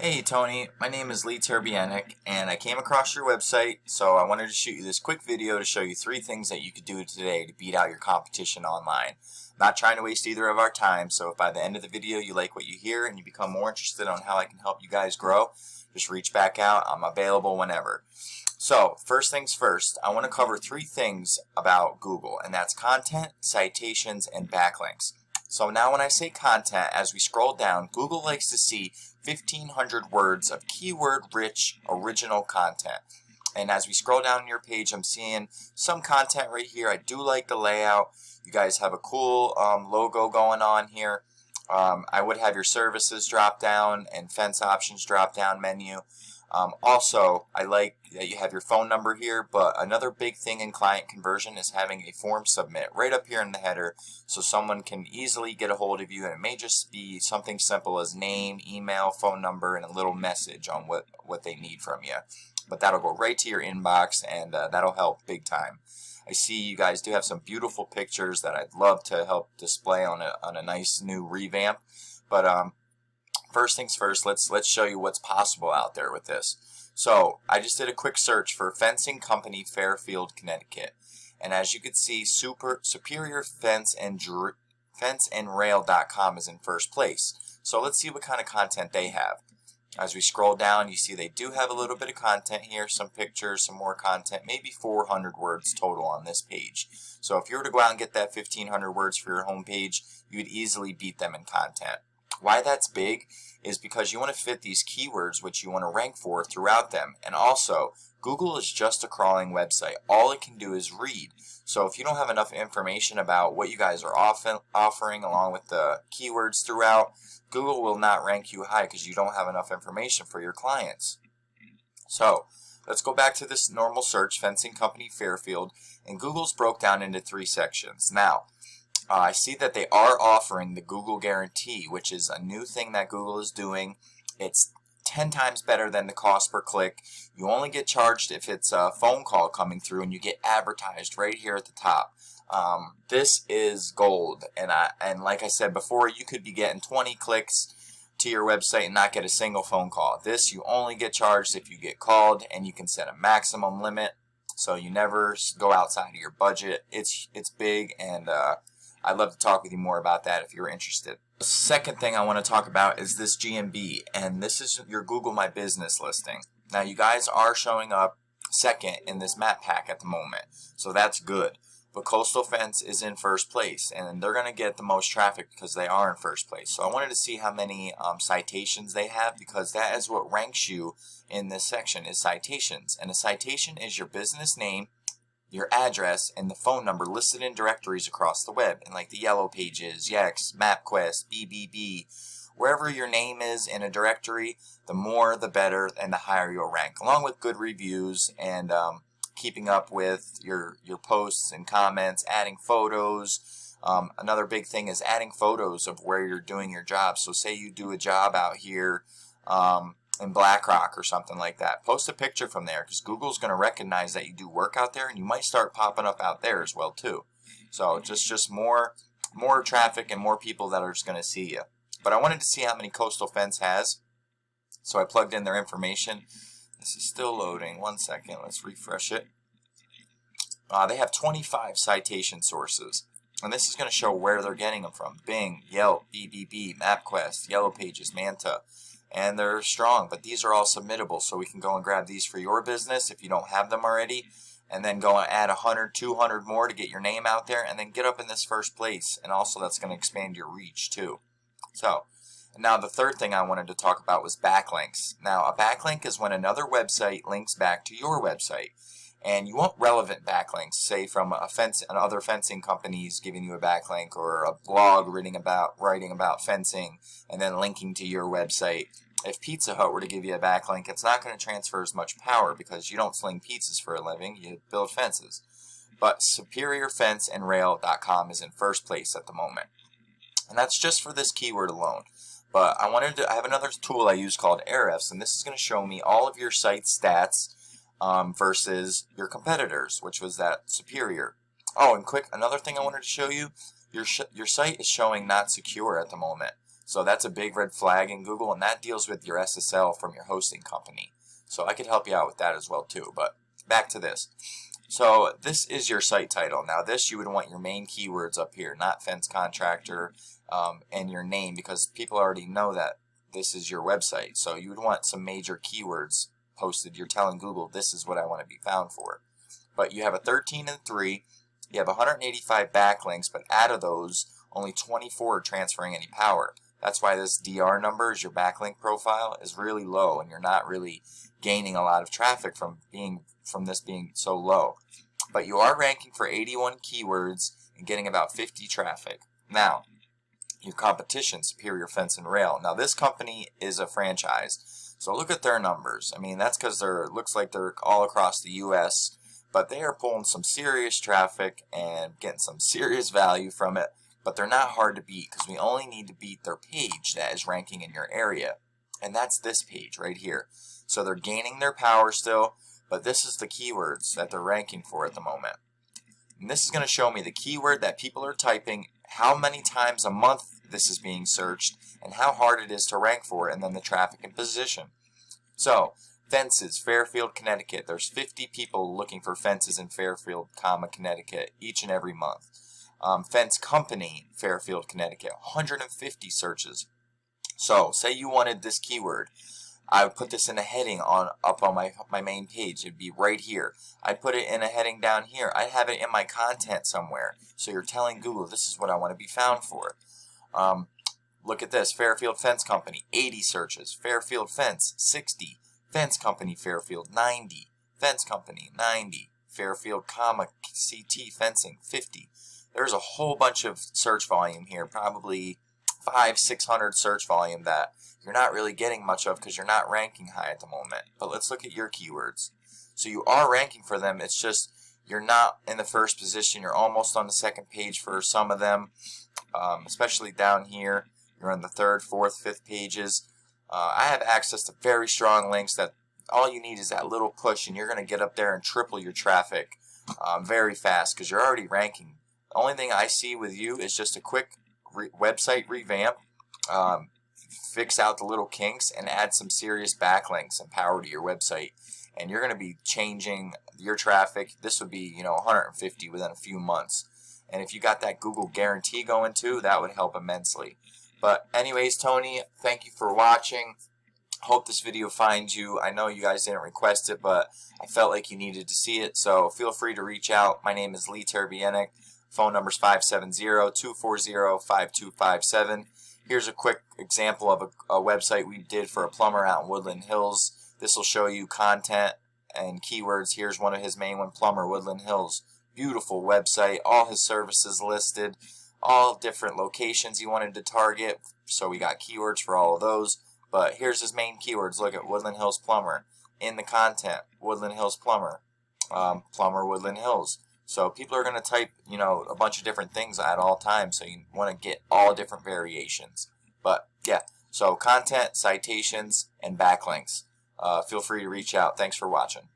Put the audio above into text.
Hey Tony, my name is Lee Terbianic and I came across your website, so I wanted to shoot you this quick video to show you 3 things that you could do today to beat out your competition online. Not trying to waste either of our time, so if by the end of the video you like what you hear and you become more interested on how I can help you guys grow, just reach back out. I'm available whenever. So, first things first, I want to cover 3 things about Google, and that's content, citations, and backlinks. So now when I say content, as we scroll down, Google likes to see 1,500 words of keyword-rich original content. And as we scroll down your page, I'm seeing some content right here. I do like the layout. You guys have a cool logo going on here. I would have your services drop down and fence options drop down menu. Also, I like that you have your phone number here, but another big thing in client conversion is having a form submit right up here in the header so someone can easily get a hold of you, and it may just be something simple as name, email, phone number, and a little message on what they need from you. But that'll go right to your inbox, and that'll help big time. I see you guys do have some beautiful pictures that I'd love to help display on a nice new revamp, but first things first, let's show you what's possible out there with this. So I just did a quick search for fencing company Fairfield, Connecticut, and as you can see, Superior Fence and Rail.com is in first place. So let's see what kind of content they have. As we scroll down, you see they do have a little bit of content here, some pictures, some more content, maybe 400 words total on this page. So if you were to go out and get that 1,500 words for your home page, you would easily beat them in content. Why that's big is because you want to fit these keywords which you want to rank for throughout them. And also, Google is just a crawling website. All it can do is read. So if you don't have enough information about what you guys are offering along with the keywords throughout, Google will not rank you high because you don't have enough information for your clients. So let's go back to this normal search, fencing company Fairfield, and Google's broke down into 3 sections. Now, I see that they are offering the Google Guarantee, which is a new thing that Google is doing. It's 10 times better than the cost per click. You only get charged if it's a phone call coming through, and you get advertised right here at the top. This is gold, and like I said before, you could be getting 20 clicks to your website and not get a single phone call. This, you only get charged if you get called, and you can set a maximum limit, so you never go outside of your budget. It's big, and I'd love to talk with you more about that if you're interested. The second thing I want to talk about is this GMB, and this is your Google My Business listing. Now, you guys are showing up second in this map pack at the moment, so that's good. But Coastal Fence is in first place, and they're going to get the most traffic because they are in first place. So I wanted to see how many citations they have, because that is what ranks you in this section is citations. And a citation is your business name, your address, and the phone number listed in directories across the web, in like the Yellow Pages, Yext, MapQuest, BBB. Wherever your name is in a directory, the more the better and the higher you'll rank, along with good reviews and keeping up with your posts and comments, adding photos. Another big thing is adding photos of where you're doing your job. So say you do a job out here in BlackRock or something like that. Post a picture from there, because Google's going to recognize that you do work out there, and you might start popping up out there as well too. So just more traffic and more people that are just going to see you. But I wanted to see how many Coastal Fence has, so I plugged in their information. This is still loading. 1 second. Let's refresh it. They have 25 citation sources, and this is going to show where they're getting them from. Bing, Yelp, BBB, MapQuest, Yellow Pages, Manta. And they're strong, but these are all submittable, so we can go and grab these for your business if you don't have them already, and then go and add 100, 200 more to get your name out there, and then get up in this first place. And also that's going to expand your reach too. So now the third thing I wanted to talk about was backlinks. Now, a backlink is when another website links back to your website. And you want relevant backlinks, say from another fencing companies giving you a backlink, or a blog writing about fencing and then linking to your website. If Pizza Hut were to give you a backlink, it's not going to transfer as much power because you don't sling pizzas for a living, you build fences. But Superior Fence and Rail.com is in first place at the moment. And that's just for this keyword alone. But I have another tool I use called Ahrefs, and this is going to show me all of your site stats versus your competitors, which was that Superior. Oh, and another thing I wanted to show you, your site is showing not secure at the moment. So that's a big red flag in Google, and that deals with your SSL from your hosting company. So I could help you out with that as well too. But back to this. So this is your site title. Now this, you would want your main keywords up here, not fence contractor, and your name, because people already know that this is your website. So you would want some major keywords posted. You're telling Google, this is what I want to be found for. But you have a 13 and 3. You have 185 backlinks, but out of those, only 24 are transferring any power. That's why this DR number, is your backlink profile, is really low, and you're not really gaining a lot of traffic from this being so low. But you are ranking for 81 keywords and getting about 50 traffic. Now, your competition, Superior Fence and Rail. Now this company is a franchise, so look at their numbers. I mean, that's because looks like they're all across the U.S., but they are pulling some serious traffic and getting some serious value from it. But they're not hard to beat, because we only need to beat their page that is ranking in your area, and that's this page right here. So they're gaining their power still, but this is the keywords that they're ranking for at the moment. And this is going to show me the keyword that people are typing, how many times a month this is being searched, and how hard it is to rank for it, and then the traffic and position. So, fences, Fairfield, Connecticut. There's 50 people looking for fences in Fairfield, Connecticut each and every month. Fence company, Fairfield, Connecticut, 150 searches. So, say you wanted this keyword. I would put this in a heading up on my main page. It'd be right here. I'd put it in a heading down here. I'd have it in my content somewhere. So you're telling Google, this is what I want to be found for. Look at this. Fairfield Fence Company, 80 searches. Fairfield Fence, 60. Fence Company, Fairfield, 90. Fence Company, 90. Fairfield, CT Fencing, 50. There's a whole bunch of search volume here, probably 500-600 search volume that you're not really getting much of because you're not ranking high at the moment. But let's look at your keywords. So you are ranking for them, it's just you're not in the first position. You're almost on the second page for some of them, especially down here. You're on the third, fourth, fifth pages. I have access to very strong links that all you need is that little push, and you're going to get up there and triple your traffic very fast because you're already ranking. The only thing I see with you is just a quick website revamp, fix out the little kinks, and add some serious backlinks and power to your website. And you're going to be changing your traffic. This would be, 150 within a few months. And if you got that Google guarantee going too, that would help immensely. But anyways, Tony, thank you for watching. Hope this video finds you. I know you guys didn't request it, but I felt like you needed to see it. So feel free to reach out. My name is Lee Terbienic. Phone number is 570-240-5257. Here's a quick example of a website we did for a plumber out in Woodland Hills. This will show you content and keywords. Here's one of his main one, plumber, Woodland Hills. Beautiful website, all his services listed, all different locations he wanted to target. So we got keywords for all of those. But here's his main keywords. Look at Woodland Hills plumber. In the content, Woodland Hills plumber, plumber Woodland Hills. So people are going to type, a bunch of different things at all times. So you want to get all different variations. But yeah, so content, citations, and backlinks. Feel free to reach out. Thanks for watching.